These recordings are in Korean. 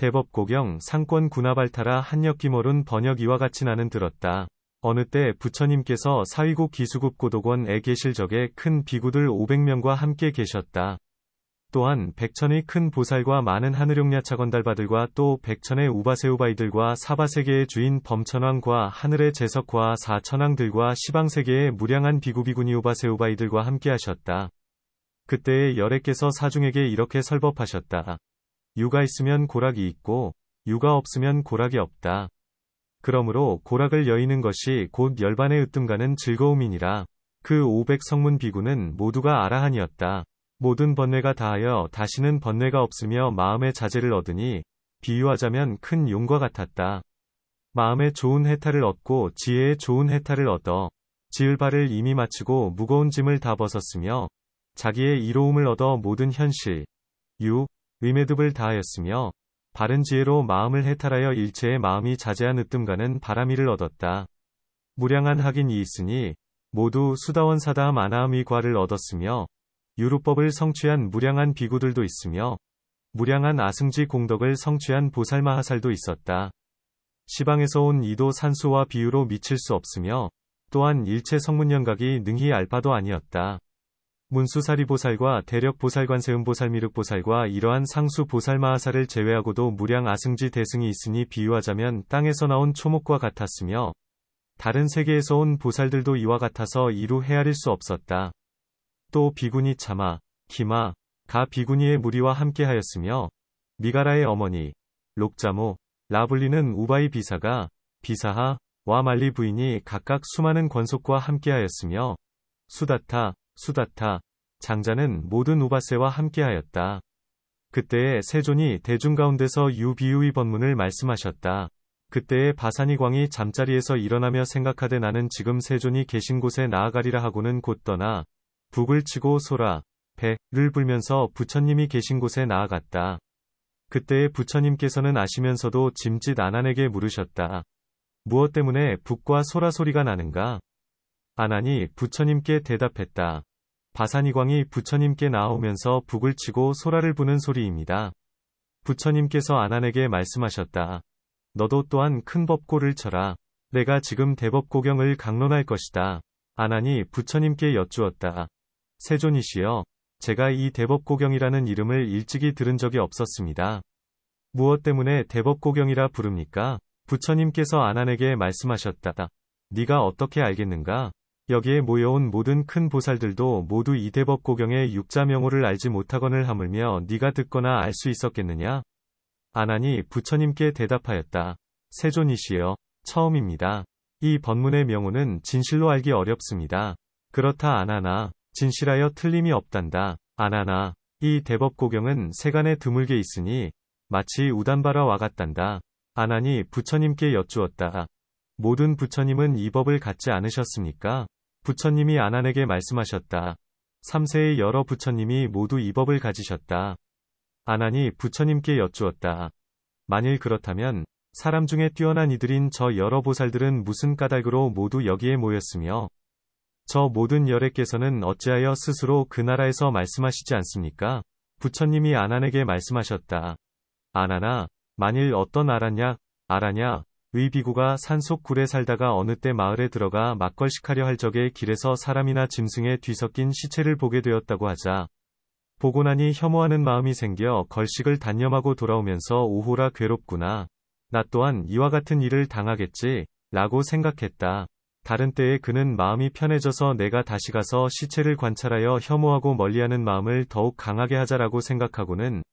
대법고경 상권 군합알타라 한역기모룬 번역 이와 같이 나는 들었다. 어느 때 부처님께서 사위국 기수급 고독원에 계실 적에 큰 비구들 500명과 함께 계셨다. 또한 백천의 큰 보살과 많은 하늘용야차건달바들과 또 백천의 우바세우바이들과 사바세계의 주인 범천왕과 하늘의 제석과 사천왕들과 시방세계의 무량한 비구비구니 우바세우바이들과 함께 하셨다. 그때에 열애께서 사중에게 이렇게 설법하셨다. 유가 있으면 고락이 있고 유가 없으면 고락이 없다. 그러므로 고락을 여의는 것이 곧 열반의 으뜸가는 즐거움이니라. 그 500성문 비구는 모두가 아라한이었다. 모든 번뇌가 다하여 다시는 번뇌가 없으며 마음의 자제를 얻으니 비유하자면 큰 용과 같았다. 마음의 좋은 해탈을 얻고 지혜의 좋은 해탈을 얻어 지을 바를 이미 마치고 무거운 짐을 다 벗었으며 자기의 이로움을 얻어 모든 현실, 의매듭을 다하였으며 바른 지혜로 마음을 해탈하여 일체의 마음이 자제한 으뜸가는 바람이를 얻었다. 무량한 학인이 있으니 모두 수다원 사다함 아나함의 과를 얻었으며 유루법을 성취한 무량한 비구들도 있으며 무량한 아승지 공덕을 성취한 보살마하살도 있었다. 시방에서 온 이도 산수와 비유로 미칠 수 없으며 또한 일체 성문연각이 능히 알 바도 아니었다. 문수사리보살과 대력보살관세음보살미륵보살과 이러한 상수 보살마하살을 제외하고도 무량 아승지 대승이 있으니 비유하자면 땅에서 나온 초목과 같았으며 다른 세계에서 온 보살들도 이와 같아서 이루 헤아릴 수 없었다. 또 비구니 차마, 기마, 가 비구니의 무리와 함께하였으며 미가라의 어머니, 록자모, 라블리는 우바이 비사가, 비사하, 와 말리 부인이 각각 수많은 권속과 함께하였으며 수다타, 장자는 모든 우바세와 함께하였다. 그때에 세존이 대중 가운데서 유비유의 법문을 말씀하셨다. 그때에 바사니광이 잠자리에서 일어나며 생각하되 나는 지금 세존이 계신 곳에 나아가리라 하고는 곧 떠나 북을 치고 소라, 배를 불면서 부처님이 계신 곳에 나아갔다. 그때에 부처님께서는 아시면서도 짐짓 아난에게 물으셨다. 무엇 때문에 북과 소라 소리가 나는가? 아난이 부처님께 대답했다. 바사니광이 부처님께 나오면서 북을 치고 소라를 부는 소리입니다. 부처님께서 아난에게 말씀하셨다. 너도 또한 큰 법고를 쳐라. 내가 지금 대법고경을 강론할 것이다. 아난이 부처님께 여쭈었다. 세존이시여, 제가 이 대법고경이라는 이름을 일찍이 들은 적이 없었습니다. 무엇 때문에 대법고경이라 부릅니까? 부처님께서 아난에게 말씀하셨다. 네가 어떻게 알겠는가? 여기에 모여온 모든 큰 보살들도 모두 이 대법고경의 육자명호를 알지 못하거늘 하물며 네가 듣거나 알 수 있었겠느냐? 아난이 부처님께 대답하였다. 세존이시여, 처음입니다. 이 법문의 명호는 진실로 알기 어렵습니다. 그렇다 아나나, 진실하여 틀림이 없단다. 아나나, 이 대법고경은 세간에 드물게 있으니 마치 우단바라와 같단다. 아난이 부처님께 여쭈었다. 모든 부처님은 이 법을 갖지 않으셨습니까? 부처님이 아난에게 말씀하셨다. 3세의 여러 부처님이 모두 이 법을 가지셨다. 아난이 부처님께 여쭈었다. 만일 그렇다면 사람 중에 뛰어난 이들인 저 여러 보살들은 무슨 까닭으로 모두 여기에 모였으며 저 모든 열애께서는 어찌하여 스스로 그 나라에서 말씀하시지 않습니까? 부처님이 아난에게 말씀하셨다. 아난아, 만일 어떤 아라냐, 의 비구가 산속 굴에 살다가 어느 때 마을에 들어가 막걸식하려 할 적에 길에서 사람이나 짐승에 뒤섞인 시체를 보게 되었다고 하자. 보고 나니 혐오하는 마음이 생겨 걸식을 단념하고 돌아오면서 오호라 괴롭구나. 나 또한 이와 같은 일을 당하겠지, 라고 생각했다. 다른 때에 그는 마음이 편해져서 내가 다시 가서 시체를 관찰하여 혐오하고 멀리하는 마음을 더욱 강하게 하자라고 생각하고는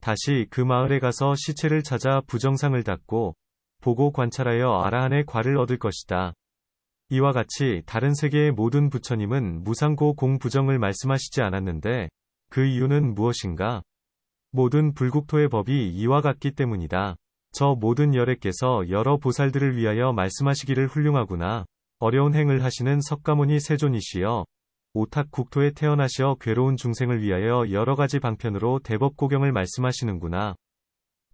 다시 그 마을에 가서 시체를 찾아 부정상을 닦고 보고 관찰하여 아라한의 과를 얻을 것이다. 이와 같이 다른 세계의 모든 부처님은 무상고 공부정을 말씀하시지 않았는데 그 이유는 무엇인가? 모든 불국토의 법이 이와 같기 때문이다. 저 모든 열애께서 여러 보살들을 위하여 말씀하시기를 훌륭하구나. 어려운 행을 하시는 석가모니 세존이시여, 오탁 국토에 태어나시어 괴로운 중생을 위하여 여러 가지 방편으로 대법고경을 말씀하시는구나.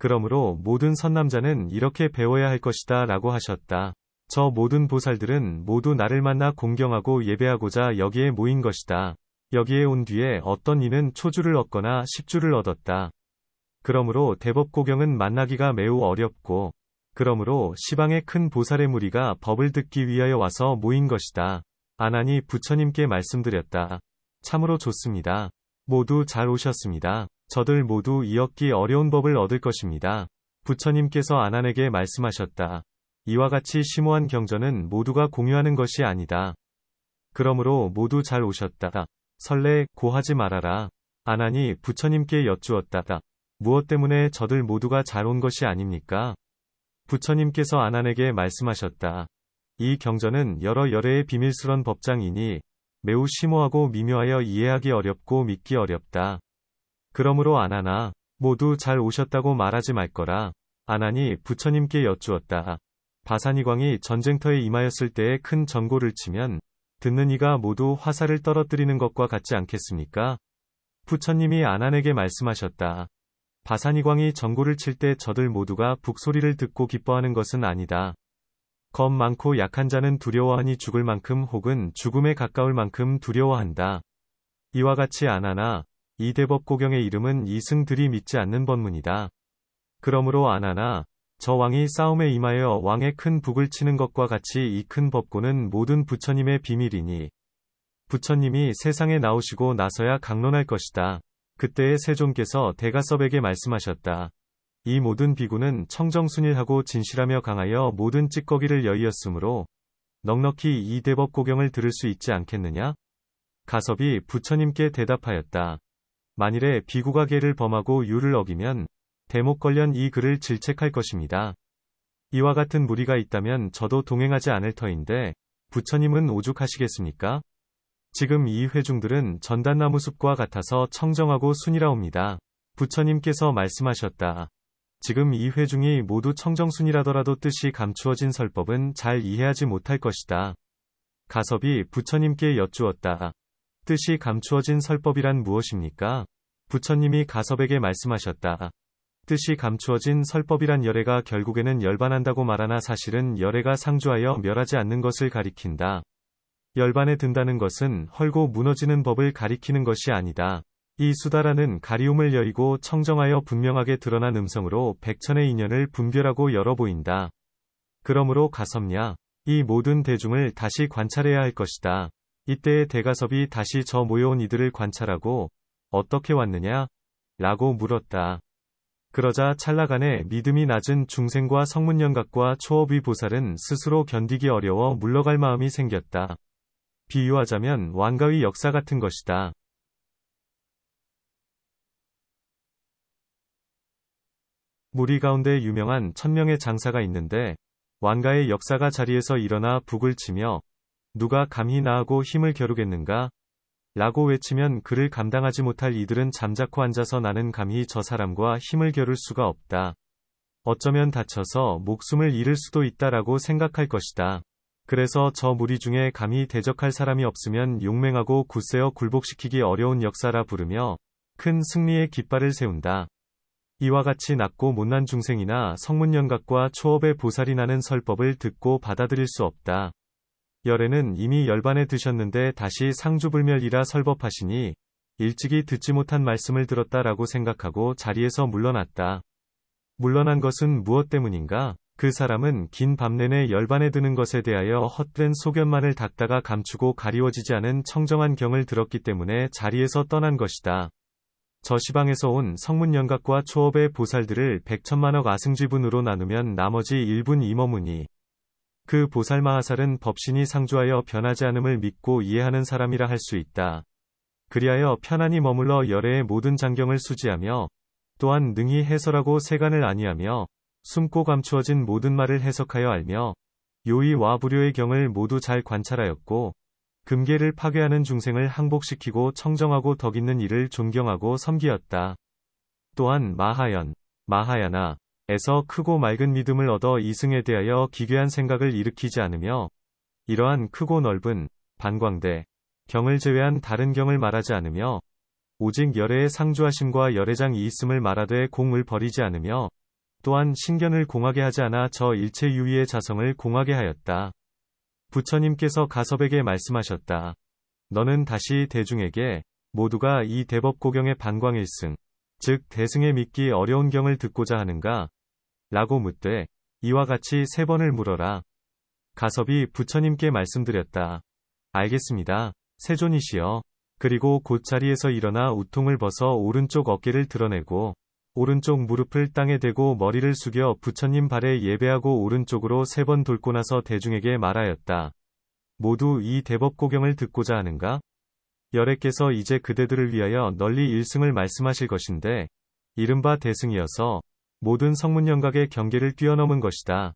그러므로 모든 선남자는 이렇게 배워야 할 것이다 라고 하셨다. 저 모든 보살들은 모두 나를 만나 공경하고 예배하고자 여기에 모인 것이다. 여기에 온 뒤에 어떤 이는 초주를 얻거나 십주를 얻었다. 그러므로 대법고경은 만나기가 매우 어렵고, 그러므로 시방의 큰 보살의 무리가 법을 듣기 위하여 와서 모인 것이다. 아난이 부처님께 말씀드렸다. 참으로 좋습니다. 모두 잘 오셨습니다. 저들 모두 이었기 어려운 법을 얻을 것입니다. 부처님께서 아난에게 말씀하셨다. 이와 같이 심오한 경전은 모두가 공유하는 것이 아니다. 그러므로 모두 잘 오셨다. 설레, 고하지 말아라. 아난이 부처님께 여쭈었다. 무엇 때문에 저들 모두가 잘 온 것이 아닙니까? 부처님께서 아난에게 말씀하셨다. 이 경전은 여러 열애의 비밀스런 법장이니 매우 심오하고 미묘하여 이해하기 어렵고 믿기 어렵다. 그러므로 아난아, 모두 잘 오셨다고 말하지 말거라. 아난이 부처님께 여쭈었다. 바사니광이 전쟁터에 임하였을 때에 큰 전고를 치면 듣는 이가 모두 화살을 떨어뜨리는 것과 같지 않겠습니까? 부처님이 아난에게 말씀하셨다. 바사니광이 전고를 칠 때 저들 모두가 북소리를 듣고 기뻐하는 것은 아니다. 겁 많고 약한 자는 두려워하니 죽을 만큼 혹은 죽음에 가까울 만큼 두려워한다. 이와 같이 아난아, 이 대법고경의 이름은 이승들이 믿지 않는 법문이다. 그러므로 아난아, 저 왕이 싸움에 임하여 왕의 큰 북을 치는 것과 같이 이 큰 법고는 모든 부처님의 비밀이니 부처님이 세상에 나오시고 나서야 강론할 것이다. 그때에 세존께서 대가섭에게 말씀하셨다. 이 모든 비구는 청정순일하고 진실하며 강하여 모든 찌꺼기를 여의었으므로 넉넉히 이 대법고경을 들을 수 있지 않겠느냐? 가섭이 부처님께 대답하였다. 만일에 비구가 계를 범하고 유를 어기면 대목 관련 이 글을 질책할 것입니다. 이와 같은 무리가 있다면 저도 동행하지 않을 터인데 부처님은 오죽하시겠습니까? 지금 이 회중들은 전단나무 숲과 같아서 청정하고 순이라옵니다. 부처님께서 말씀하셨다. 지금 이 회중이 모두 청정순이라더라도 뜻이 감추어진 설법은 잘 이해하지 못할 것이다. 가섭이 부처님께 여쭈었다. 뜻이 감추어진 설법이란 무엇입니까? 부처님이 가섭에게 말씀하셨다. 뜻이 감추어진 설법이란 열애가 결국에는 열반한다고 말하나 사실은 열애가 상주하여 멸하지 않는 것을 가리킨다. 열반에 든다는 것은 헐고 무너지는 법을 가리키는 것이 아니다. 이 수다라는 가리움을 여의고 청정하여 분명하게 드러난 음성으로 백천의 인연을 분별하고 열어 보인다. 그러므로 가섭냐, 이 모든 대중을 다시 관찰해야 할 것이다. 이때에 대가섭이 다시 저 모여온 이들을 관찰하고 어떻게 왔느냐? 라고 물었다. 그러자 찰나간에 믿음이 낮은 중생과 성문연각과 초업의 보살은 스스로 견디기 어려워 물러갈 마음이 생겼다. 비유하자면 왕가의 역사 같은 것이다. 무리 가운데 유명한 1000명의 장사가 있는데 왕가의 역사가 자리에서 일어나 북을 치며 누가 감히 나하고 힘을 겨루겠는가? 라고 외치면 그를 감당하지 못할 이들은 잠자코 앉아서 나는 감히 저 사람과 힘을 겨룰 수가 없다. 어쩌면 다쳐서 목숨을 잃을 수도 있다라고 생각할 것이다. 그래서 저 무리 중에 감히 대적할 사람이 없으면 용맹하고 굳세어 굴복시키기 어려운 역사라 부르며 큰 승리의 깃발을 세운다. 이와 같이 낮고 못난 중생이나 성문연각과 초업의 보살이 나는 설법을 듣고 받아들일 수 없다. 열애는 이미 열반에 드셨는데 다시 상주불멸이라 설법하시니 일찍이 듣지 못한 말씀을 들었다라고 생각하고 자리에서 물러났다. 물러난 것은 무엇 때문인가? 그 사람은 긴 밤 내내 열반에 드는 것에 대하여 헛된 소견만을 닦다가 감추고 가리워지지 않은 청정한 경을 들었기 때문에 자리에서 떠난 것이다. 저 시방에서 온 성문연각과 초업의 보살들을 백천만억 아승지분으로 나누면 나머지 1분 임어무니 그 보살마하살은 법신이 상주하여 변하지 않음을 믿고 이해하는 사람이라 할 수 있다. 그리하여 편안히 머물러 열애의 모든 장경을 수지하며 또한 능히 해설하고 세간을 아니하며 숨고 감추어진 모든 말을 해석하여 알며 요의와 불효의 경을 모두 잘 관찰하였고 금계를 파괴하는 중생을 항복시키고 청정하고 덕있는 이를 존경하고 섬기었다. 또한 마하야나 에서 크고 맑은 믿음을 얻어 이승에 대하여 기괴한 생각을 일으키지 않으며 이러한 크고 넓은 반광대 경을 제외한 다른 경을 말하지 않으며 오직 열애의 상주하심과 열애장 이있음을 말하되 공을 버리지 않으며 또한 신견을 공하게 하지 않아 저 일체 유의의 자성을 공하게 하였다. 부처님께서 가섭에게 말씀하셨다. 너는 다시 대중에게 모두가 이 대법고경의 반광일승 즉 대승의 믿기 어려운 경을 듣고자 하는가? 라고 묻되 이와 같이 3번을 물어라. 가섭이 부처님께 말씀드렸다. 알겠습니다. 세존이시여. 그리고 곧 자리에서 일어나 우통을 벗어 오른쪽 어깨를 드러내고 오른쪽 무릎을 땅에 대고 머리를 숙여 부처님 발에 예배하고 오른쪽으로 3번 돌고 나서 대중에게 말하였다. 모두 이 대법고경을 듣고자 하는가? 열애께서 이제 그대들을 위하여 널리 일승을 말씀하실 것인데 이른바 대승이어서 모든 성문영각의 경계를 뛰어넘은 것이다.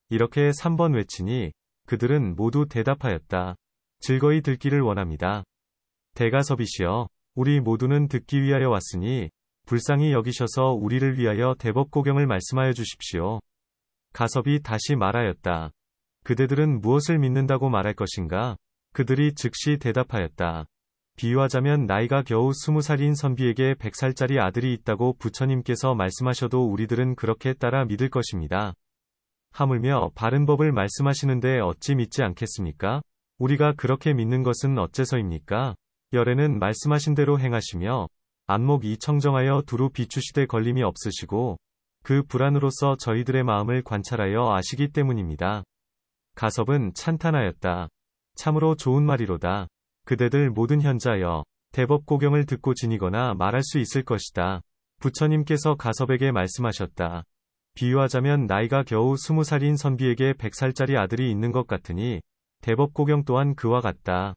이렇게 3번 외치니 그들은 모두 대답하였다. 즐거이 듣기를 원합니다. 대가섭이시여, 우리 모두는 듣기 위하여 왔으니 불쌍히 여기셔서 우리를 위하여 대법고경을 말씀하여 주십시오. 가섭이 다시 말하였다. 그대들은 무엇을 믿는다고 말할 것인가? 그들이 즉시 대답하였다. 비유하자면 나이가 겨우 20살인 선비에게 100살짜리 아들이 있다고 부처님께서 말씀하셔도 우리들은 그렇게 따라 믿을 것입니다. 하물며 바른 법을 말씀하시는데 어찌 믿지 않겠습니까? 우리가 그렇게 믿는 것은 어째서입니까? 열애는 말씀하신 대로 행하시며 안목 이청정하여 두루 비추시되 걸림이 없으시고 그 불안으로서 저희들의 마음을 관찰하여 아시기 때문입니다. 가섭은 찬탄하였다. 참으로 좋은 말이로다. 그대들 모든 현자여, 대법고경을 듣고 지니거나 말할 수 있을 것이다. 부처님께서 가섭에게 말씀하셨다. 비유하자면 나이가 겨우 20살인 선비에게 100살짜리 아들이 있는 것 같으니 대법고경 또한 그와 같다.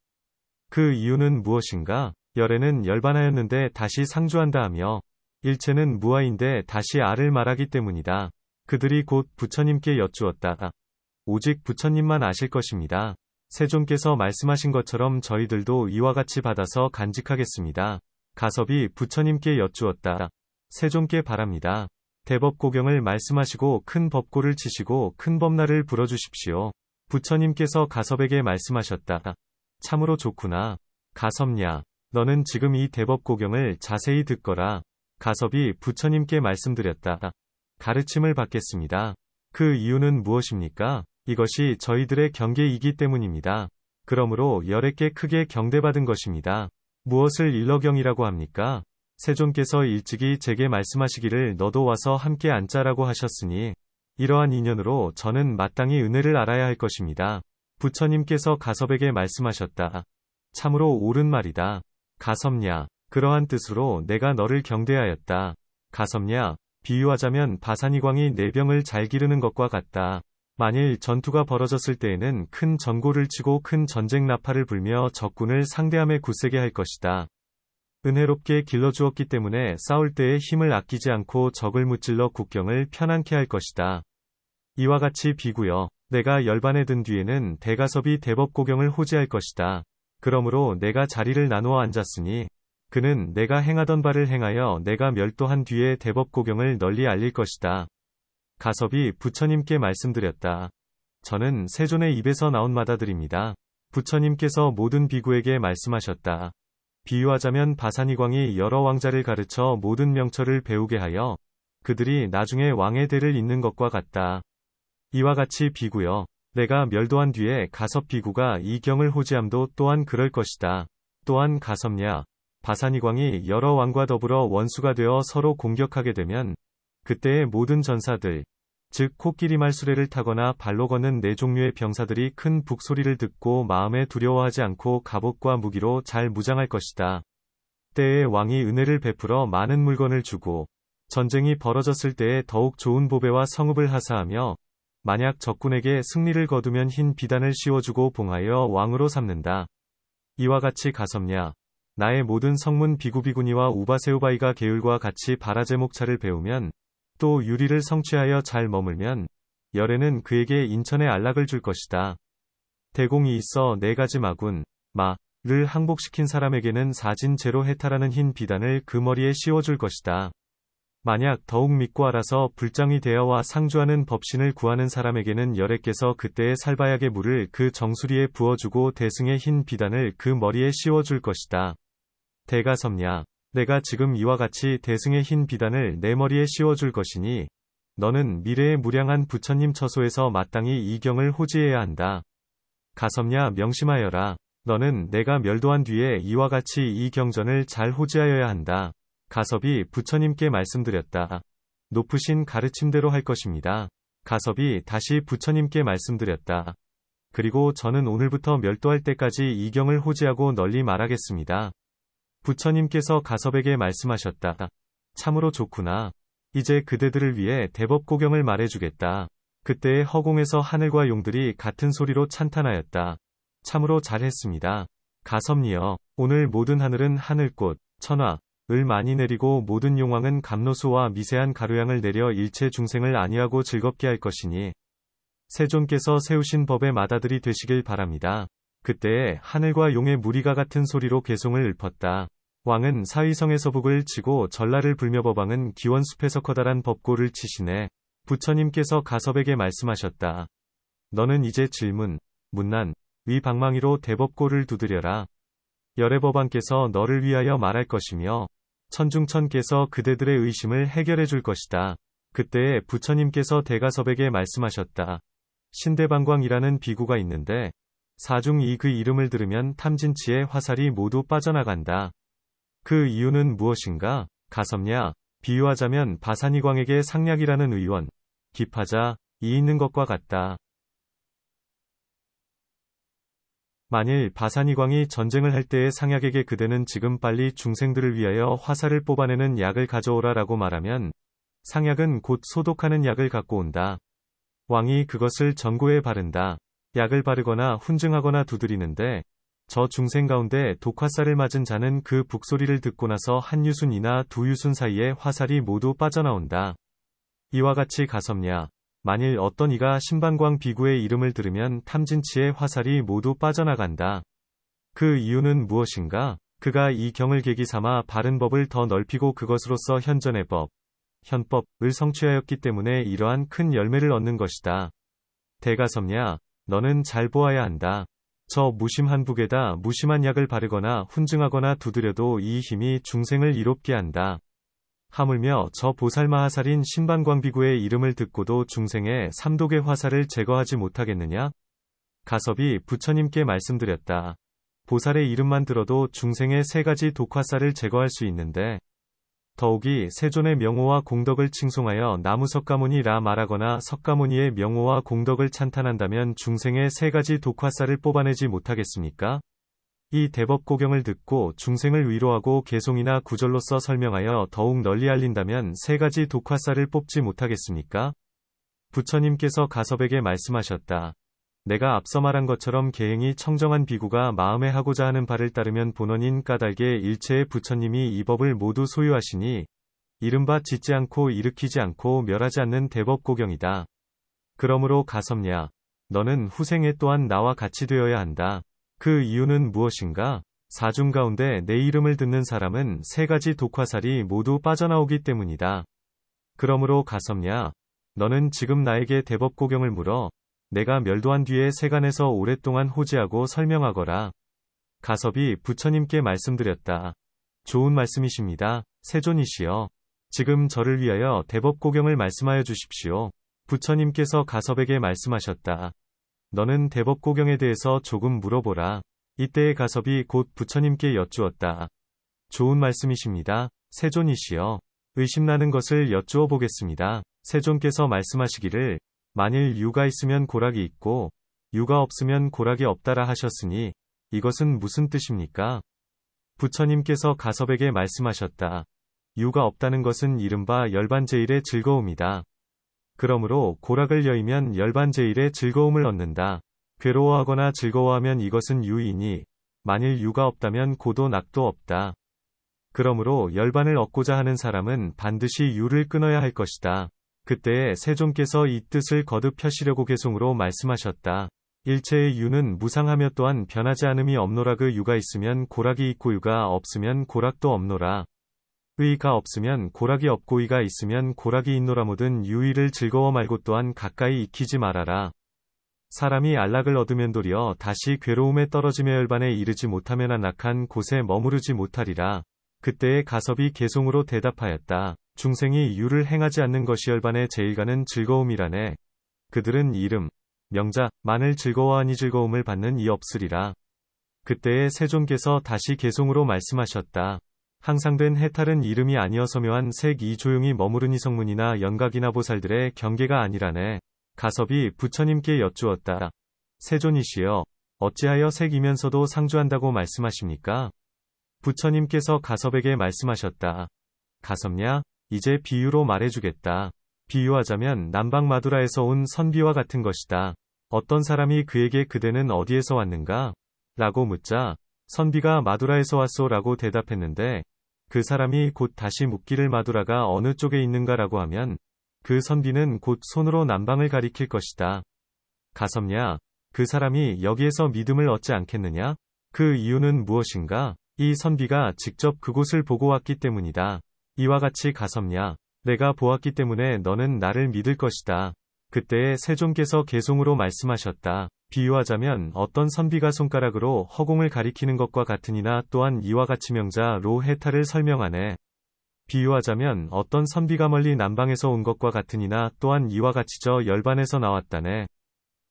그 이유는 무엇인가? 열애는 열반하였는데 다시 상주한다 하며 일체는 무아인데 다시 알을 말하기 때문이다. 그들이 곧 부처님께 여쭈었다. 오직 부처님만 아실 것입니다. 세존께서 말씀하신 것처럼 저희들도 이와 같이 받아서 간직하겠습니다. 가섭이 부처님께 여쭈었다. 세존께 바랍니다. 대법고경을 말씀하시고 큰 법고를 치시고 큰 법날을 불어주십시오. 부처님께서 가섭에게 말씀하셨다. 참으로 좋구나. 가섭냐, 너는 지금 이 대법고경을 자세히 듣거라. 가섭이 부처님께 말씀드렸다. 가르침을 받겠습니다. 그 이유는 무엇입니까? 이것이 저희들의 경계이기 때문입니다. 그러므로 열애께 크게 경대받은 것입니다. 무엇을 일러경이라고 합니까? 세존께서 일찍이 제게 말씀하시기를 너도 와서 함께 앉자라고 하셨으니 이러한 인연으로 저는 마땅히 은혜를 알아야 할 것입니다. 부처님께서 가섭에게 말씀하셨다. 참으로 옳은 말이다. 가섭냐, 그러한 뜻으로 내가 너를 경대하였다. 가섭냐, 비유하자면 바산이광이 내 병을 잘 기르는 것과 같다. 만일 전투가 벌어졌을 때에는 큰 전고를 치고 큰 전쟁 나팔을 불며 적군을 상대함에 굳세게 할 것이다. 은혜롭게 길러주었기 때문에 싸울 때에 힘을 아끼지 않고 적을 무찔러 국경을 편안케 할 것이다. 이와 같이 비구여, 내가 열반에 든 뒤에는 대가섭이 대법고경을 호지할 것이다. 그러므로 내가 자리를 나누어 앉았으니 그는 내가 행하던 바를 행하여 내가 멸도한 뒤에 대법고경을 널리 알릴 것이다. 가섭이 부처님께 말씀드렸다. 저는 세존의 입에서 나온 마다들입니다. 부처님께서 모든 비구에게 말씀하셨다. 비유하자면 바산이광이 여러 왕자를 가르쳐 모든 명철을 배우게 하여 그들이 나중에 왕의 대를 잇는 것과 같다. 이와 같이 비구여, 내가 멸도한 뒤에 가섭 비구가 이 경을 호지함도 또한 그럴 것이다. 또한 가섭냐, 바산이광이 여러 왕과 더불어 원수가 되어 서로 공격하게 되면 그때의 모든 전사들, 즉 코끼리 말수레를 타거나 발로 걷는 4종류의 병사들이 큰 북소리를 듣고 마음에 두려워하지 않고 갑옷과 무기로 잘 무장할 것이다. 때에 왕이 은혜를 베풀어 많은 물건을 주고 전쟁이 벌어졌을 때에 더욱 좋은 보배와 성읍을 하사하며 만약 적군에게 승리를 거두면 흰 비단을 씌워주고 봉하여 왕으로 삼는다. 이와 같이 가섭냐, 나의 모든 성문 비구비구니와 우바세우바이가 계율과 같이 바라제목차를 배우면 또 유리를 성취하여 잘 머물면 열애는 그에게 인천의 안락을 줄 것이다. 대공이 있어 4가지 마군, 마를 항복시킨 사람에게는 사진 제로 해탈하는 흰 비단을 그 머리에 씌워줄 것이다. 만약 더욱 믿고 알아서 불장이 되어와 상주하는 법신을 구하는 사람에게는 열애께서 그때의 살바약의 물을 그 정수리에 부어주고 대승의 흰 비단을 그 머리에 씌워줄 것이다. 대가섭냐, 내가 지금 이와 같이 대승의 흰 비단을 내 머리에 씌워줄 것이니 너는 미래의 무량한 부처님 처소에서 마땅히 이 경을 호지해야 한다. 가섭냐, 명심하여라. 너는 내가 멸도한 뒤에 이와 같이 이 경전을 잘 호지하여야 한다. 가섭이 부처님께 말씀드렸다. 높으신 가르침대로 할 것입니다. 가섭이 다시 부처님께 말씀드렸다. 그리고 저는 오늘부터 멸도할 때까지 이 경을 호지하고 널리 말하겠습니다. 부처님께서 가섭에게 말씀하셨다. 참으로 좋구나. 이제 그대들을 위해 대법고경을 말해주겠다. 그때의 허공에서 하늘과 용들이 같은 소리로 찬탄하였다. 참으로 잘했습니다. 가섭니여, 오늘 모든 하늘은 하늘꽃, 천화, 을 많이 내리고 모든 용왕은 감로수와 미세한 가루양을 내려 일체 중생을 안위하고 즐겁게 할 것이니 세존께서 세우신 법의 마다들이 되시길 바랍니다. 그때에 하늘과 용의 무리가 같은 소리로 개송을 읊었다. 왕은 사위성에서 북을 치고 전라를 불며 법왕은 기원숲에서 커다란 법고를 치시네. 부처님께서 가섭에게 말씀하셨다. 너는 이제 질문, 문난, 위방망이로 대법고를 두드려라. 열애법왕께서 너를 위하여 말할 것이며 천중천께서 그대들의 의심을 해결해 줄 것이다. 그때에 부처님께서 대가섭에게 말씀하셨다. 신대방광이라는 비구가 있는데 사중이 그 이름을 들으면 탐진치의 화살이 모두 빠져나간다. 그 이유는 무엇인가? 가섭냐? 비유하자면 바산이광에게 상략이라는 의원, 기파자, 이 있는 것과 같다. 만일 바산이광이 전쟁을 할 때에 상약에게 그대는 지금 빨리 중생들을 위하여 화살을 뽑아내는 약을 가져오라 라고 말하면 상약은 곧 소독하는 약을 갖고 온다. 왕이 그것을 전고에 바른다. 약을 바르거나 훈증하거나 두드리는데 저 중생 가운데 독화살을 맞은 자는 그 북소리를 듣고 나서 한 유순이나 두 유순 사이에 화살이 모두 빠져나온다. 이와 같이 가섭냐. 만일 어떤 이가 신방광 비구의 이름을 들으면 탐진치의 화살이 모두 빠져나간다. 그 이유는 무엇인가? 그가 이 경을 계기 삼아 바른 법을 더 넓히고 그것으로서 현전의 법, 현법을 성취하였기 때문에 이러한 큰 열매를 얻는 것이다. 대가섭냐, 너는 잘 보아야 한다. 저 무심한 북에다 무심한 약을 바르거나 훈증하거나 두드려도 이 힘이 중생을 이롭게 한다. 하물며 저 보살마하살인 신방광비구의 이름을 듣고도 중생의 삼독의 화살을 제거하지 못하겠느냐? 가섭이 부처님께 말씀드렸다. 보살의 이름만 들어도 중생의 세 가지 독화살을 제거할 수 있는데 더욱이 세존의 명호와 공덕을 칭송하여 나무 석가모니라 말하거나 석가모니의 명호와 공덕을 찬탄한다면 중생의 세 가지 독화살을 뽑아내지 못하겠습니까? 이 대법고경을 듣고 중생을 위로하고 개송이나 구절로서 설명하여 더욱 널리 알린다면 세 가지 독화살을 뽑지 못하겠습니까? 부처님께서 가섭에게 말씀하셨다. 내가 앞서 말한 것처럼 계행이 청정한 비구가 마음에 하고자 하는 바를 따르면 본원인 까닭에 일체의 부처님이 이 법을 모두 소유하시니 이른바 짓지 않고 일으키지 않고 멸하지 않는 대법고경이다. 그러므로 가섭냐, 너는 후생에 또한 나와 같이 되어야 한다. 그 이유는 무엇인가? 사중 가운데 내 이름을 듣는 사람은 세 가지 독화살이 모두 빠져나오기 때문이다. 그러므로 가섭냐, 너는 지금 나에게 대법고경을 물어 내가 멸도한 뒤에 세간에서 오랫동안 호지하고 설명하거라. 가섭이 부처님께 말씀드렸다. 좋은 말씀이십니다. 세존이시여. 지금 저를 위하여 대법고경을 말씀하여 주십시오. 부처님께서 가섭에게 말씀하셨다. 너는 대법고경에 대해서 조금 물어보라. 이때의 가섭이 곧 부처님께 여쭈었다. 좋은 말씀이십니다. 세존이시여. 의심나는 것을 여쭈어 보겠습니다. 세존께서 말씀하시기를 만일 유가 있으면 고락이 있고 유가 없으면 고락이 없다라 하셨으니 이것은 무슨 뜻입니까? 부처님께서 가섭에게 말씀하셨다. 유가 없다는 것은 이른바 열반제일의 즐거움이다. 그러므로 고락을 여의면 열반제일의 즐거움을 얻는다. 괴로워하거나 즐거워하면 이것은 유이니 만일 유가 없다면 고도 낙도 없다. 그러므로 열반을 얻고자 하는 사람은 반드시 유를 끊어야 할 것이다. 그때에 세존께서 이 뜻을 거듭 펴시려고 개송으로 말씀하셨다. 일체의 유는 무상하며 또한 변하지 않음이 없노라. 그 유가 있으면 고락이 있고 유가 없으면 고락도 없노라. 의가 없으면 고락이 없고 의가 있으면 고락이 있노라. 모든 유의를 즐거워 말고 또한 가까이 익히지 말아라. 사람이 안락을 얻으면 도리어 다시 괴로움에 떨어지며 열반에 이르지 못하면 안락한 곳에 머무르지 못하리라. 그때에 가섭이 개송으로 대답하였다. 중생이 유를 행하지 않는 것이 열반의 제일 가는 즐거움이라네. 그들은 이름, 명자, 만을 즐거워하니 즐거움을 받는 이 없으리라. 그때에 세존께서 다시 개송으로 말씀하셨다. 항상된 해탈은 이름이 아니어서 묘한 색이 조용히 머무른 이성문이나 연각이나 보살들의 경계가 아니라네. 가섭이 부처님께 여쭈었다. 세존이시여, 어찌하여 색이면서도 상주한다고 말씀하십니까? 부처님께서 가섭에게 말씀하셨다. 가섭냐, 이제 비유로 말해주겠다. 비유하자면 남방마두라에서 온 선비와 같은 것이다. 어떤 사람이 그에게 그대는 어디에서 왔는가? 라고 묻자 선비가 마두라에서 왔소 라고 대답했는데 그 사람이 곧 다시 묻기를 마두라가 어느 쪽에 있는가 라고 하면 그 선비는 곧 손으로 남방을 가리킬 것이다. 가섭냐, 그 사람이 여기에서 믿음을 얻지 않겠느냐? 그 이유는 무엇인가? 이 선비가 직접 그곳을 보고 왔기 때문이다. 이와 같이 가섭냐, 내가 보았기 때문에 너는 나를 믿을 것이다. 그때에 세존께서 개송으로 말씀하셨다. 비유하자면 어떤 선비가 손가락으로 허공을 가리키는 것과 같으니나 또한 이와 같이 명자로 해탈을 설명하네. 비유하자면 어떤 선비가 멀리 남방에서 온 것과 같으니나 또한 이와 같이 저 열반에서 나왔다네.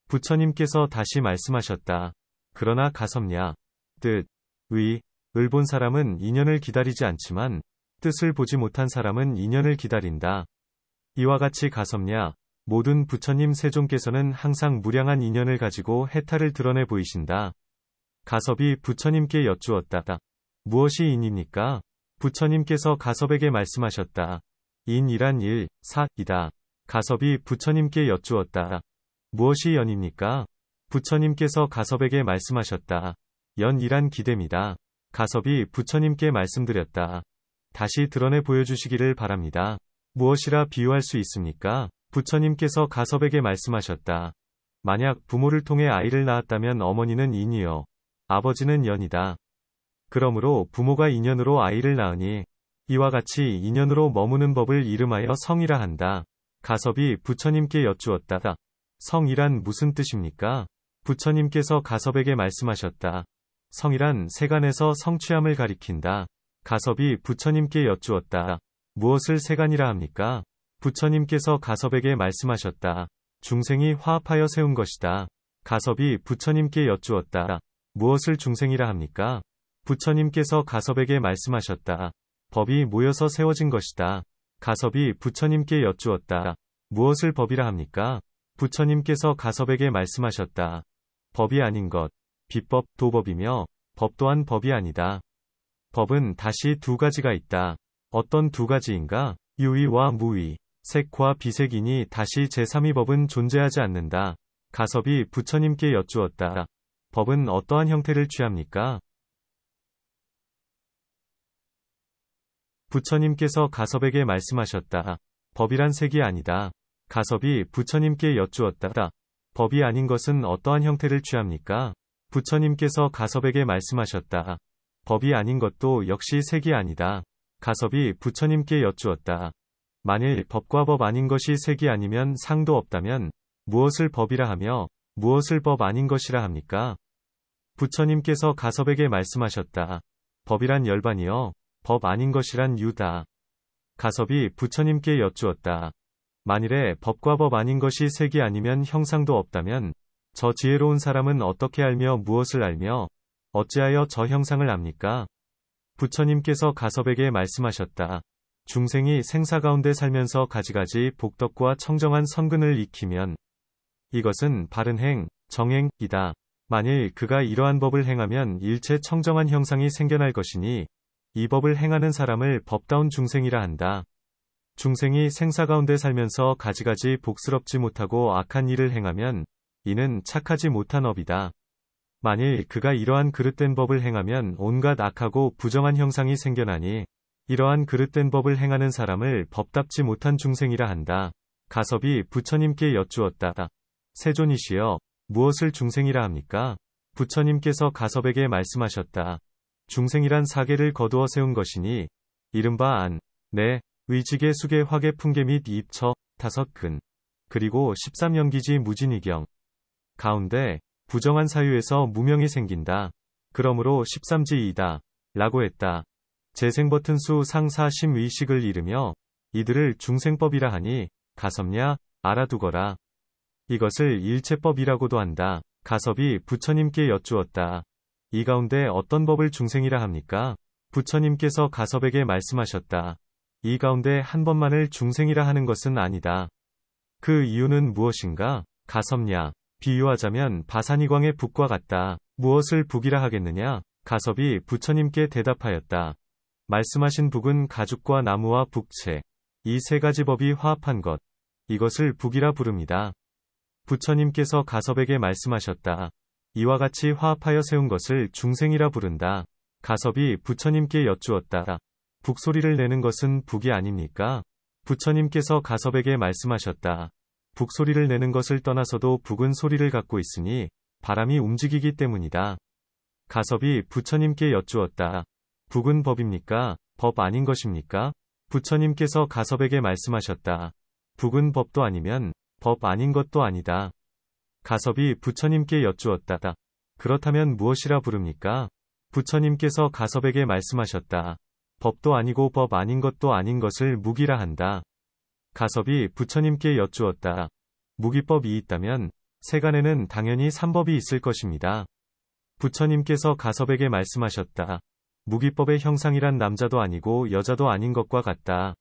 부처님께서 다시 말씀하셨다. 그러나 가섭냐, 뜻, 의, 을 본 사람은 인연을 기다리지 않지만 뜻을 보지 못한 사람은 인연을 기다린다. 이와 같이 가섭냐, 모든 부처님 세존께서는 항상 무량한 인연을 가지고 해탈을 드러내 보이신다. 가섭이 부처님께 여쭈었다. 무엇이 인입니까? 부처님께서 가섭에게 말씀하셨다. 인이란 일, 사이다. 가섭이 부처님께 여쭈었다. 무엇이 연입니까? 부처님께서 가섭에게 말씀하셨다. 연이란 기대입니다. 가섭이 부처님께 말씀드렸다. 다시 드러내 보여주시기를 바랍니다. 무엇이라 비유할 수 있습니까? 부처님께서 가섭에게 말씀하셨다. 만약 부모를 통해 아이를 낳았다면 어머니는 인이요, 아버지는 연이다. 그러므로 부모가 인연으로 아이를 낳으니 이와 같이 인연으로 머무는 법을 이름하여 성이라 한다. 가섭이 부처님께 여쭈었다. 성이란 무슨 뜻입니까? 부처님께서 가섭에게 말씀하셨다. 성이란 세간에서 성취함을 가리킨다. 가섭이 부처님께 여쭈었다. 무엇을 세간이라 합니까? 부처님께서 가섭에게 말씀하셨다. 중생이 화합하여 세운 것이다. 가섭이 부처님께 여쭈었다. 무엇을 중생이라 합니까? 부처님께서 가섭에게 말씀하셨다. 법이 모여서 세워진 것이다. 가섭이 부처님께 여쭈었다. 무엇을 법이라 합니까? 부처님께서 가섭에게 말씀하셨다. 법이 아닌 것, 비법, 도법이며 법 또한 법이 아니다. 법은 다시 두 가지가 있다. 어떤 두 가지인가? 유의와 무의, 색과 비색이니 다시 제3의 법은 존재하지 않는다. 가섭이 부처님께 여쭈었다. 법은 어떠한 형태를 취합니까? 부처님께서 가섭에게 말씀하셨다. 법이란 색이 아니다. 가섭이 부처님께 여쭈었다. 법이 아닌 것은 어떠한 형태를 취합니까? 부처님께서 가섭에게 말씀하셨다. 법이 아닌 것도 역시 색이 아니다. 가섭이 부처님께 여쭈었다. 만일 법과 법 아닌 것이 색이 아니면 상도 없다면 무엇을 법이라 하며 무엇을 법 아닌 것이라 합니까? 부처님께서 가섭에게 말씀하셨다. 법이란 열반이여, 법 아닌 것이란 유다. 가섭이 부처님께 여쭈었다. 만일에 법과 법 아닌 것이 색이 아니면 형상도 없다면 저 지혜로운 사람은 어떻게 알며 무엇을 알며 어찌하여 저 형상을 압니까? 부처님께서 가섭에게 말씀하셨다. 중생이 생사 가운데 살면서 가지가지 복덕과 청정한 선근을 익히면 이것은 바른 행, 정행이다. 만일 그가 이러한 법을 행하면 일체 청정한 형상이 생겨날 것이니 이 법을 행하는 사람을 법다운 중생이라 한다. 중생이 생사 가운데 살면서 가지가지 복스럽지 못하고 악한 일을 행하면 이는 착하지 못한 업이다. 만일 그가 이러한 그릇된 법을 행하면 온갖 악하고 부정한 형상이 생겨나니 이러한 그릇된 법을 행하는 사람을 법답지 못한 중생이라 한다. 가섭이 부처님께 여쭈었다. 세존이시여, 무엇을 중생이라 합니까? 부처님께서 가섭에게 말씀하셨다. 중생이란 사계를 거두어 세운 것이니 이른바 안, 내, 의지계 수계 화계 풍계 및 입처, 타석근, 그리고 13연기지 무진이경 가운데 부정한 사유에서 무명이 생긴다. 그러므로 13지이다. 라고 했다. 재생버튼수 상사심의식을 이르며 이들을 중생법이라 하니 가섭냐, 알아두거라. 이것을 일체법이라고도 한다. 가섭이 부처님께 여쭈었다. 이 가운데 어떤 법을 중생이라 합니까? 부처님께서 가섭에게 말씀하셨다. 이 가운데 한 번만을 중생이라 하는 것은 아니다. 그 이유는 무엇인가? 가섭냐. 비유하자면 바산이광의 북과 같다. 무엇을 북이라 하겠느냐? 가섭이 부처님께 대답하였다. 말씀하신 북은 가죽과 나무와 북채. 이 세 가지 법이 화합한 것. 이것을 북이라 부릅니다. 부처님께서 가섭에게 말씀하셨다. 이와 같이 화합하여 세운 것을 중생이라 부른다. 가섭이 부처님께 여쭈었다. 북소리를 내는 것은 북이 아닙니까? 부처님께서 가섭에게 말씀하셨다. 북소리를 내는 것을 떠나서도 북은 소리를 갖고 있으니 바람이 움직이기 때문이다. 가섭이 부처님께 여쭈었다. 북은 법입니까? 법 아닌 것입니까? 부처님께서 가섭에게 말씀하셨다. 북은 법도 아니면 법 아닌 것도 아니다. 가섭이 부처님께 여쭈었다. 그렇다면 무엇이라 부릅니까? 부처님께서 가섭에게 말씀하셨다. 법도 아니고 법 아닌 것도 아닌 것을 무기라 한다. 가섭이 부처님께 여쭈었다. 무기법이 있다면 세간에는 당연히 삼법이 있을 것입니다. 부처님께서 가섭에게 말씀하셨다. 무기법의 형상이란 남자도 아니고 여자도 아닌 것과 같다.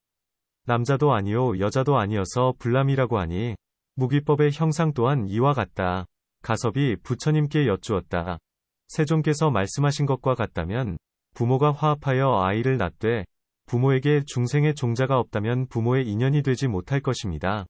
남자도 아니요 여자도 아니어서 불남이라고 하니 무기법의 형상 또한 이와 같다. 가섭이 부처님께 여쭈었다. 세존께서 말씀하신 것과 같다면 부모가 화합하여 아이를 낳되 부모에게 중생의 종자가 없다면 부모의 인연이 되지 못할 것입니다.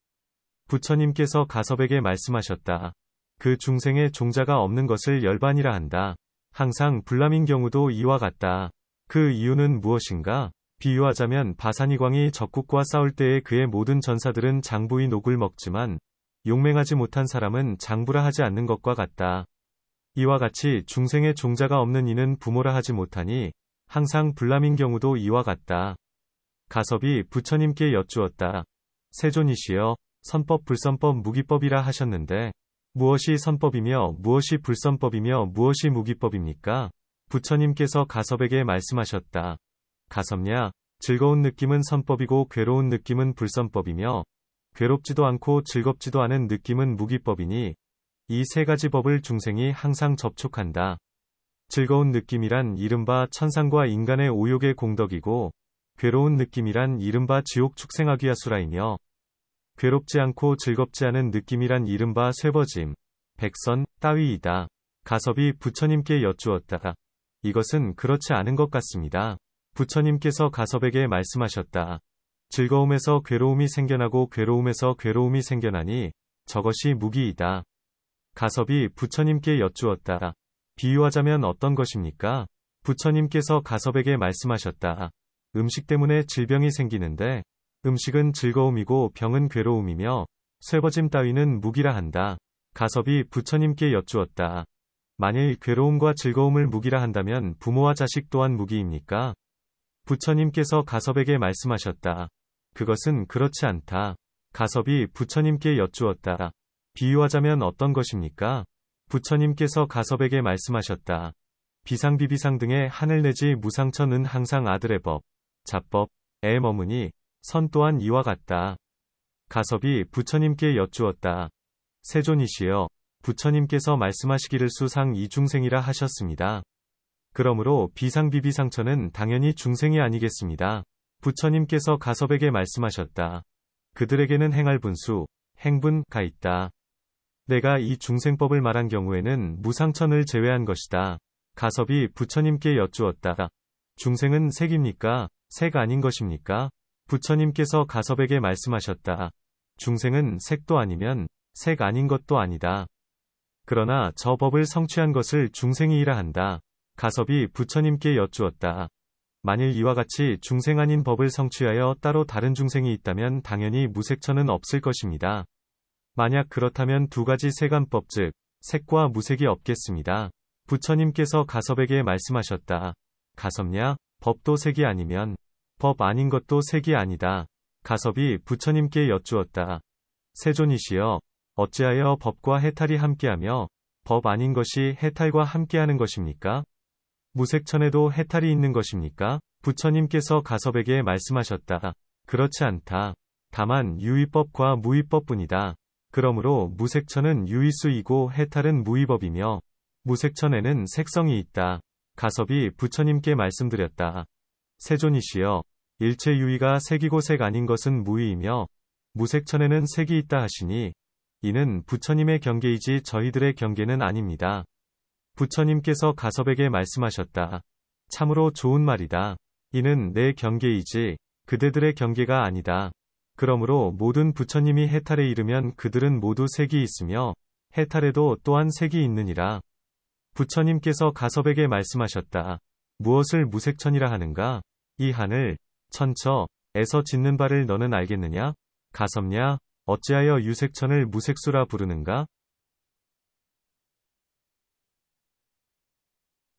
부처님께서 가섭에게 말씀하셨다. 그 중생의 종자가 없는 것을 열반이라 한다. 항상 불남인 경우도 이와 같다. 그 이유는 무엇인가? 비유하자면 바산이광이 적국과 싸울 때에 그의 모든 전사들은 장부의 녹을 먹지만 용맹하지 못한 사람은 장부라 하지 않는 것과 같다. 이와 같이 중생의 종자가 없는 이는 부모라 하지 못하니 항상 불남인 경우도 이와 같다. 가섭이 부처님께 여쭈었다. 세존이시여, 선법 불선법 무기법이라 하셨는데 무엇이 선법이며 무엇이 불선법이며 무엇이 무기법입니까? 부처님께서 가섭에게 말씀하셨다. 가섭냐, 즐거운 느낌은 선법이고 괴로운 느낌은 불선법이며 괴롭지도 않고 즐겁지도 않은 느낌은 무기법이니 이 세 가지 법을 중생이 항상 접촉한다. 즐거운 느낌이란 이른바 천상과 인간의 오욕의 공덕이고 괴로운 느낌이란 이른바 지옥 축생아귀아수라이며 괴롭지 않고 즐겁지 않은 느낌이란 이른바 쇠버짐, 백선, 따위이다. 가섭이 부처님께 여쭈었다. 이것은 그렇지 않은 것 같습니다. 부처님께서 가섭에게 말씀하셨다. 즐거움에서 괴로움이 생겨나고 괴로움에서 괴로움이 생겨나니 저것이 무기이다. 가섭이 부처님께 여쭈었다. 비유하자면 어떤 것입니까? 부처님께서 가섭에게 말씀하셨다. 음식 때문에 질병이 생기는데 음식은 즐거움이고 병은 괴로움이며 쇠버짐 따위는 무기라 한다. 가섭이 부처님께 여쭈었다. 만일 괴로움과 즐거움을 무기라 한다면 부모와 자식 또한 무기입니까? 부처님께서 가섭에게 말씀하셨다. 그것은 그렇지 않다. 가섭이 부처님께 여쭈었다. 비유하자면 어떤 것입니까? 부처님께서 가섭에게 말씀하셨다. 비상비비상 등의 하늘 내지 무상천은 항상 아들의 법, 자법에 머무니 선 또한 이와 같다. 가섭이 부처님께 여쭈었다. 세존이시여, 부처님께서 말씀하시기를 수상 이중생이라 하셨습니다. 그러므로 비상비비상천은 당연히 중생이 아니겠습니다. 부처님께서 가섭에게 말씀하셨다. 그들에게는 행할 분수, 행분가 있다. 내가 이 중생법을 말한 경우에는 무상천을 제외한 것이다. 가섭이 부처님께 여쭈었다. 중생은 색입니까? 색 아닌 것입니까? 부처님께서 가섭에게 말씀하셨다. 중생은 색도 아니면 색 아닌 것도 아니다. 그러나 저 법을 성취한 것을 중생이라 한다. 가섭이 부처님께 여쭈었다. 만일 이와 같이 중생 아닌 법을 성취하여 따로 다른 중생이 있다면 당연히 무색천은 없을 것입니다. 만약 그렇다면 두 가지 세간법 즉 색과 무색이 없겠습니다. 부처님께서 가섭에게 말씀하셨다. 가섭냐, 법도 색이 아니면 법 아닌 것도 색이 아니다. 가섭이 부처님께 여쭈었다. 세존이시여, 어찌하여 법과 해탈이 함께하며 법 아닌 것이 해탈과 함께하는 것입니까? 무색천에도 해탈이 있는 것입니까? 부처님께서 가섭에게 말씀하셨다. 그렇지 않다. 다만 유의법과 무의법뿐이다. 그러므로 무색천은 유의수이고 해탈은 무의법이며 무색천에는 색성이 있다. 가섭이 부처님께 말씀드렸다. 세존이시여, 일체 유의가 색이고 색 아닌 것은 무의이며 무색천에는 색이 있다 하시니 이는 부처님의 경계이지 저희들의 경계는 아닙니다. 부처님께서 가섭에게 말씀하셨다. 참으로 좋은 말이다. 이는 내 경계이지 그대들의 경계가 아니다. 그러므로 모든 부처님이 해탈에 이르면 그들은 모두 색이 있으며 해탈에도 또한 색이 있느니라. 부처님께서 가섭에게 말씀하셨다. 무엇을 무색천이라 하는가? 이 하늘, 천처에서 짓는 바를 너는 알겠느냐? 가섭냐? 어찌하여 유색천을 무색수라 부르는가?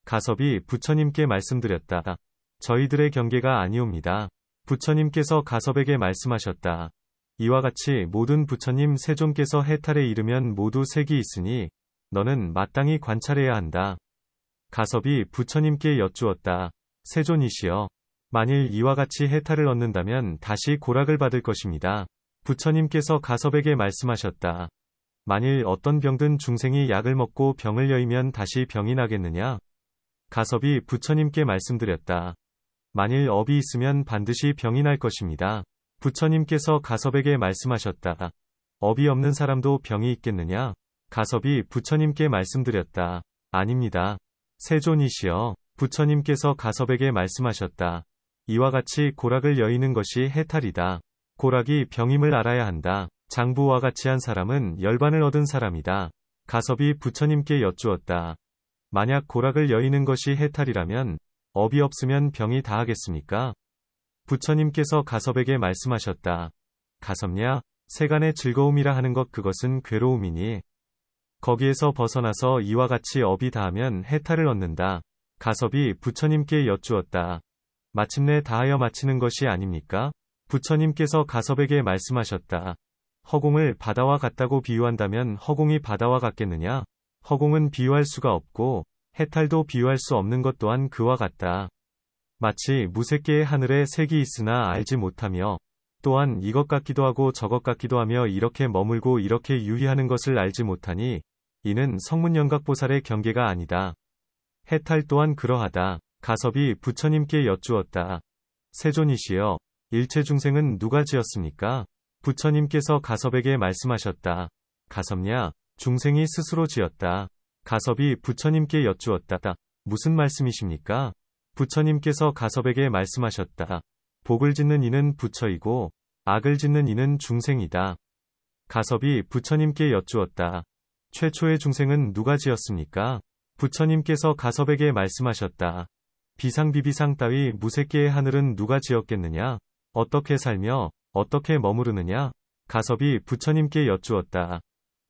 가섭이 부처님께 말씀드렸다. 저희들의 경계가 아니옵니다. 부처님께서 가섭에게 말씀하셨다. 이와 같이 모든 부처님 세존께서 해탈에 이르면 모두 색이 있으니 너는 마땅히 관찰해야 한다. 가섭이 부처님께 여쭈었다. 세존이시여, 만일 이와 같이 해탈을 얻는다면 다시 고락을 받을 것입니다. 부처님께서 가섭에게 말씀하셨다. 만일 어떤 병든 중생이 약을 먹고 병을 여이면 다시 병이 나겠느냐? 가섭이 부처님께 말씀드렸다. 만일 업이 있으면 반드시 병이 날 것입니다. 부처님께서 가섭에게 말씀하셨다. 업이 없는 사람도 병이 있겠느냐? 가섭이 부처님께 말씀드렸다. 아닙니다. 세존이시여, 부처님께서 가섭에게 말씀하셨다. 이와 같이 고락을 여이는 것이 해탈이다. 고락이 병임을 알아야 한다. 장부와 같이 한 사람은 열반을 얻은 사람이다. 가섭이 부처님께 여쭈었다. 만약 고락을 여이는 것이 해탈이라면 업이 없으면 병이 다하겠습니까? 부처님께서 가섭에게 말씀하셨다. 가섭냐? 세간의 즐거움이라 하는 것 그것은 괴로움이니 거기에서 벗어나서 이와 같이 업이 다하면 해탈을 얻는다. 가섭이 부처님께 여쭈었다. 마침내 다하여 마치는 것이 아닙니까? 부처님께서 가섭에게 말씀하셨다. 허공을 바다와 같다고 비유한다면 허공이 바다와 같겠느냐? 허공은 비유할 수가 없고 해탈도 비유할 수 없는 것 또한 그와 같다. 마치 무색계의 하늘에 색이 있으나 알지 못하며 또한 이것 같기도 하고 저것 같기도 하며 이렇게 머물고 이렇게 유희하는 것을 알지 못하니 이는 성문영각보살의 경계가 아니다. 해탈 또한 그러하다. 가섭이 부처님께 여쭈었다. 세존이시여, 일체 중생은 누가 지었습니까? 부처님께서 가섭에게 말씀하셨다. 가섭냐? 중생이 스스로 지었다. 가섭이 부처님께 여쭈었다. 무슨 말씀이십니까? 부처님께서 가섭에게 말씀하셨다. 복을 짓는 이는 부처이고 악을 짓는 이는 중생이다. 가섭이 부처님께 여쭈었다. 최초의 중생은 누가 지었습니까? 부처님께서 가섭에게 말씀하셨다. 비상비비상 따위 무색계의 하늘은 누가 지었겠느냐? 어떻게 살며 어떻게 머무르느냐? 가섭이 부처님께 여쭈었다.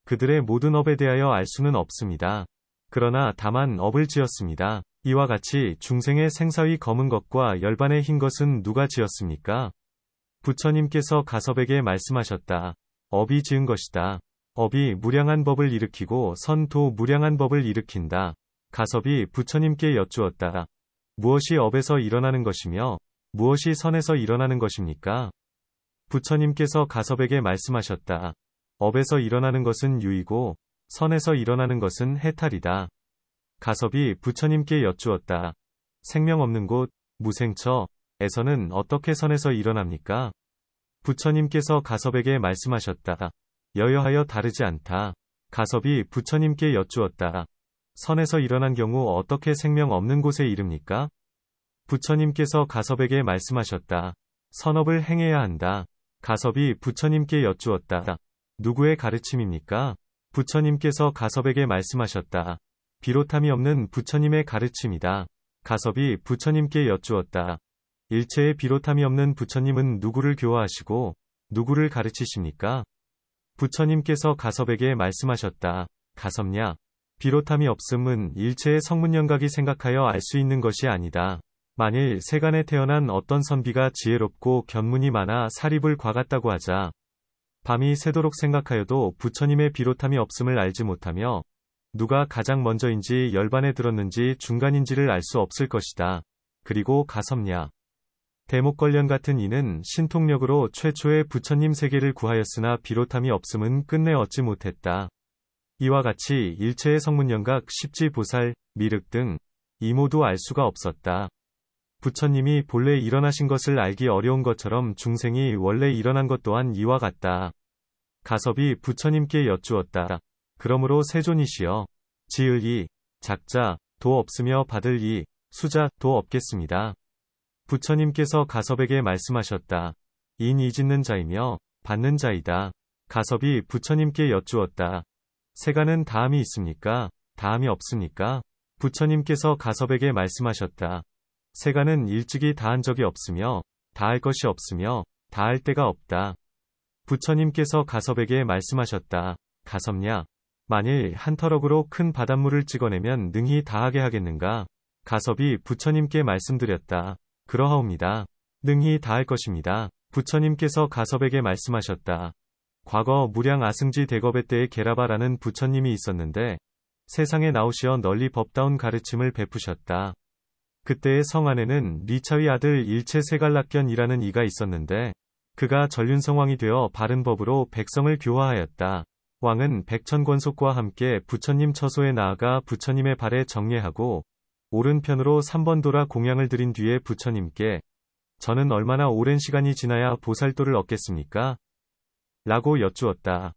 그들의 모든 업에 대하여 알 수는 없습니다. 그러나 다만 업을 지었습니다. 이와 같이 중생의 생사위 검은 것과 열반의 흰 것은 누가 지었습니까? 부처님께서 가섭에게 말씀하셨다. 업이 지은 것이다. 업이 무량한 법을 일으키고 선도 무량한 법을 일으킨다. 가섭이 부처님께 여쭈었다. 무엇이 업에서 일어나는 것이며 무엇이 선에서 일어나는 것입니까? 부처님께서 가섭에게 말씀하셨다. 업에서 일어나는 것은 유이고 선에서 일어나는 것은 해탈이다. 가섭이 부처님께 여쭈었다. 생명 없는 곳, 무생처에서는 어떻게 선에서 일어납니까? 부처님께서 가섭에게 말씀하셨다. 여여하여 다르지 않다. 가섭이 부처님께 여쭈었다. 선에서 일어난 경우 어떻게 생명 없는 곳에 이릅니까? 부처님께서 가섭에게 말씀하셨다. 선업을 행해야 한다. 가섭이 부처님께 여쭈었다. 누구의 가르침입니까? 부처님께서 가섭에게 말씀하셨다. 비롯함이 없는 부처님의 가르침이다. 가섭이 부처님께 여쭈었다. 일체의 비롯함이 없는 부처님은 누구를 교화하시고 누구를 가르치십니까? 부처님께서 가섭에게 말씀하셨다. 가섭냐? 비롯함이 없음은 일체의 성문영각이 생각하여 알 수 있는 것이 아니다. 만일 세간에 태어난 어떤 선비가 지혜롭고 견문이 많아 사리불 과같다고 하자 밤이 새도록 생각하여도 부처님의 비롯함이 없음을 알지 못하며 누가 가장 먼저인지 열반에 들었는지 중간인지를 알 수 없을 것이다. 그리고 가섭냐? 대목걸련 같은 이는 신통력으로 최초의 부처님 세계를 구하였으나 비롯함이 없음은 끝내 얻지 못했다. 이와 같이 일체의 성문영각, 십지보살, 미륵 등 이 모두 알 수가 없었다. 부처님이 본래 일어나신 것을 알기 어려운 것처럼 중생이 원래 일어난 것 또한 이와 같다. 가섭이 부처님께 여쭈었다. 그러므로 세존이시여, 지을 이, 작자, 도 없으며 받을 이, 수자, 도 없겠습니다. 부처님께서 가섭에게 말씀하셨다. 인이 짓는 자이며 받는 자이다. 가섭이 부처님께 여쭈었다. 세간은 다함이 있습니까? 다함이 없습니까? 부처님께서 가섭에게 말씀하셨다. 세간은 일찍이 다한 적이 없으며 다할 것이 없으며 다할 때가 없다. 부처님께서 가섭에게 말씀하셨다. 가섭냐? 만일 한 터럭으로 큰 바닷물을 찍어내면 능히 다하게 하겠는가? 가섭이 부처님께 말씀드렸다. 그러하옵니다. 능히 다할 것입니다. 부처님께서 가섭에게 말씀하셨다. 과거 무량 아승지 대겁의 때에 게라바라는 부처님이 있었는데 세상에 나오시어 널리 법다운 가르침을 베푸셨다. 그때의 성 안에는 리차위 아들 일체세갈락견이라는 이가 있었는데 그가 전륜성왕이 되어 바른 법으로 백성을 교화하였다. 왕은 백천권속과 함께 부처님 처소에 나아가 부처님의 발에 정례하고 오른편으로 3번 돌아 공양을 드린 뒤에 부처님께 저는 얼마나 오랜 시간이 지나야 보살도를 얻겠습니까? 라고 여쭈었다.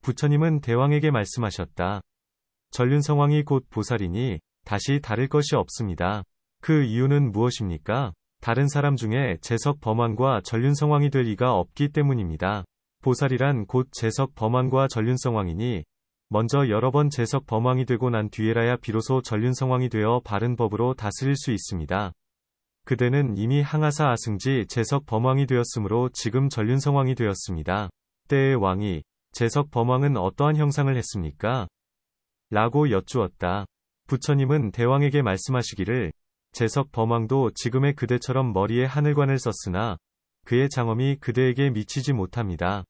부처님은 대왕에게 말씀하셨다. 전륜성왕이 곧 보살이니 다시 다를 것이 없습니다. 그 이유는 무엇입니까? 다른 사람 중에 재석 범왕과 전륜성왕이 될 이가 없기 때문입니다. 보살이란 곧 재석 범왕과 전륜성왕이니 먼저 여러 번 재석 범왕이 되고 난 뒤에라야 비로소 전륜성왕이 되어 바른 법으로 다스릴 수 있습니다. 그대는 이미 항아사 아승지 재석 범왕이 되었으므로 지금 전륜성왕이 되었습니다. 때의 왕이 재석 범왕은 어떠한 형상을 했습니까? 라고 여쭈었다. 부처님은 대왕에게 말씀하시기를 재석 범왕도 지금의 그대처럼 머리에 하늘관을 썼으나 그의 장엄이 그대에게 미치지 못합니다.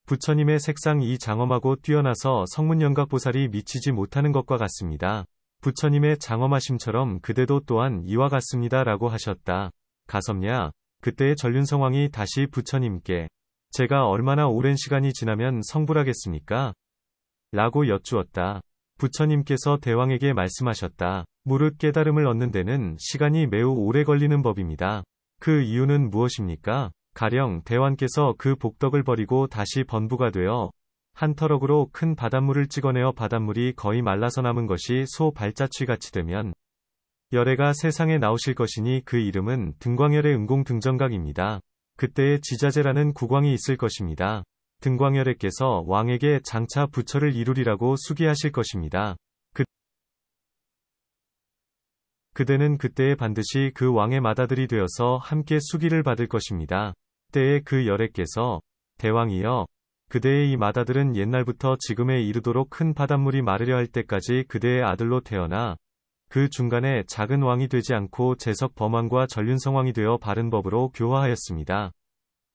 부처님의 색상 이 장엄하고 뛰어나서 성문영각보살이 미치지 못하는 것과 같습니다. 부처님의 장엄하심처럼 그대도 또한 이와 같습니다. 라고 하셨다. 가섭냐? 그때의 전륜성왕이 다시 부처님께 제가 얼마나 오랜 시간이 지나면 성불하겠습니까? 라고 여쭈었다. 부처님께서 대왕에게 말씀하셨다. 무릇 깨달음을 얻는 데는 시간이 매우 오래 걸리는 법입니다. 그 이유는 무엇입니까? 가령 대왕께서 그 복덕을 버리고 다시 번부가 되어 한 터럭으로 큰 바닷물을 찍어내어 바닷물이 거의 말라서 남은 것이 소 발자취같이 되면 열애가 세상에 나오실 것이니 그 이름은 등광열의 응공등정각입니다. 그때에 지자재라는 국왕이 있을 것입니다. 등광열애께서 왕에게 장차 부처를 이루리라고 수기하실 것입니다. 그대는 그때에 반드시 그 왕의 맏아들이 되어서 함께 수기를 받을 것입니다. 때에 그 열애께서 대왕이여, 그대의 이 맏아들은 옛날부터 지금에 이르도록 큰 바닷물이 마르려 할 때까지 그대의 아들로 태어나 그 중간에 작은 왕이 되지 않고 재석 범왕과 전륜성왕이 되어 바른 법으로 교화하였습니다.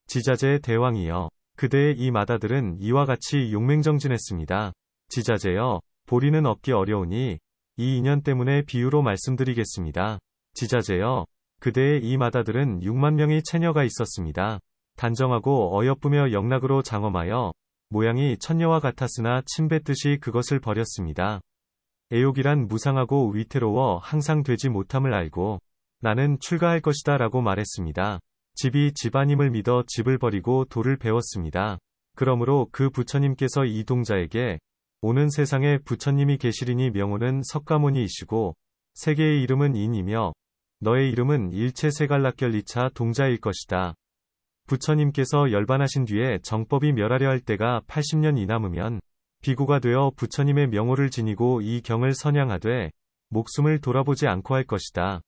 지자재의 대왕이여, 그대의 이 맏아들은 이와 같이 용맹정진했습니다. 지자재여, 보리는 얻기 어려우니 이 인연 때문에 비유로 말씀드리겠습니다. 지자재여, 그대의 이 맏아들은 6만 명의 처녀가 있었습니다. 단정하고 어여쁘며 영락으로 장엄하여 모양이 천녀와 같았으나 침 뱉듯이 그것을 버렸습니다. 애욕이란 무상하고 위태로워 항상 되지 못함을 알고 나는 출가할 것이다 라고 말했습니다. 집이 집안임을 믿어 집을 버리고 도를 배웠습니다. 그러므로 그 부처님께서 이 동자에게 오는 세상에 부처님이 계시리니 명호는 석가모니이시고 세계의 이름은 인이며 너의 이름은 일체세갈락결리차 동자일 것이다. 부처님께서 열반하신 뒤에 정법이 멸하려 할 때가 80년이 남으면 비구가 되어 부처님의 명호를 지니고 이 경을 선양하되 목숨을 돌아보지 않고 할 것이다.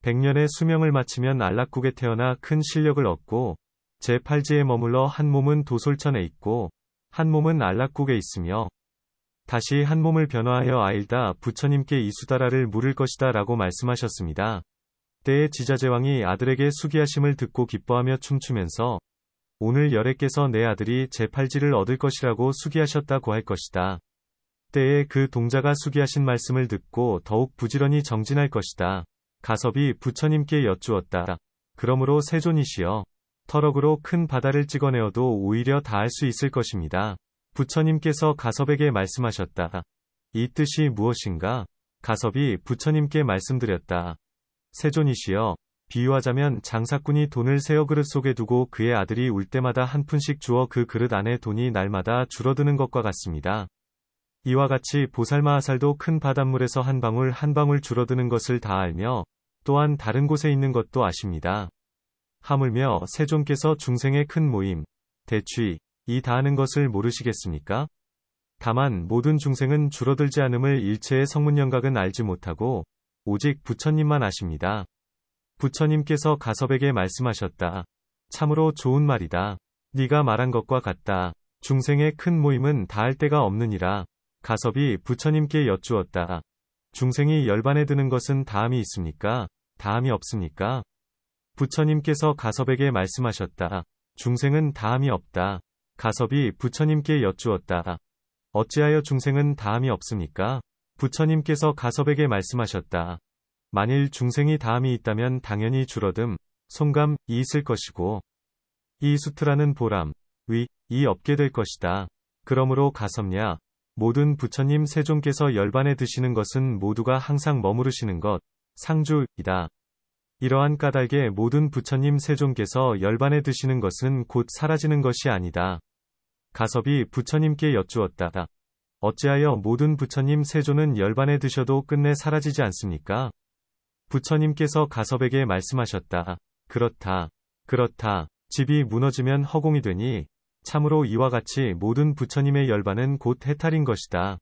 100년의 수명을 마치면 안락국에 태어나 큰 실력을 얻고 제8지에 머물러 한 몸은 도솔천에 있고 한 몸은 안락국에 있으며 다시 한 몸을 변화하여 아일다 부처님께 이수다라를 물을 것이다 라고 말씀하셨습니다. 때에 지자재왕이 아들에게 수기하심을 듣고 기뻐하며 춤추면서 오늘 열애께서 내 아들이 제8지를 얻을 것이라고 수기하셨다고 할 것이다. 때에 그 동자가 수기하신 말씀을 듣고 더욱 부지런히 정진할 것이다. 가섭이 부처님께 여쭈었다. 그러므로 세존이시여, 터럭으로 큰 바다를 찍어내어도 오히려 다할 수 있을 것입니다. 부처님께서 가섭에게 말씀하셨다. 이 뜻이 무엇인가? 가섭이 부처님께 말씀드렸다. 세존이시여, 비유하자면 장사꾼이 돈을 새어 그릇 속에 두고 그의 아들이 울 때마다 한 푼씩 주어 그 그릇 안에 돈이 날마다 줄어드는 것과 같습니다. 이와 같이 보살마하살도 큰 바닷물에서 한 방울 한 방울 줄어드는 것을 다 알며 또한 다른 곳에 있는 것도 아십니다. 하물며 세존께서 중생의 큰 모임, 대취, 이 다하는 것을 모르시겠습니까? 다만 모든 중생은 줄어들지 않음을 일체의 성문영각은 알지 못하고 오직 부처님만 아십니다. 부처님께서 가섭에게 말씀하셨다. 참으로 좋은 말이다. 네가 말한 것과 같다. 중생의 큰 모임은 다할 데가 없느니라. 가섭이 부처님께 여쭈었다. 중생이 열반에 드는 것은 다함이 있습니까? 다함이 없습니까? 부처님께서 가섭에게 말씀하셨다. 중생은 다함이 없다. 가섭이 부처님께 여쭈었다. 어찌하여 중생은 다함이 없습니까? 부처님께서 가섭에게 말씀하셨다. 만일 중생이 다함이 있다면 당연히 줄어듦, 송감이 있을 것이고 이 수트라는 보람, 위,이 없게 될 것이다. 그러므로 가섭냐, 모든 부처님 세존께서 열반에 드시는 것은 모두가 항상 머무르시는 것, 상주이다. 이러한 까닭에 모든 부처님 세존께서 열반에 드시는 것은 곧 사라지는 것이 아니다. 가섭이 부처님께 여쭈었다. 어찌하여 모든 부처님 세존은 열반에 드셔도 끝내 사라지지 않습니까? 부처님께서 가섭에게 말씀하셨다. 그렇다. 그렇다. 집이 무너지면 허공이 되니 참으로 이와 같이 모든 부처님의 열반은 곧 해탈인 것이다.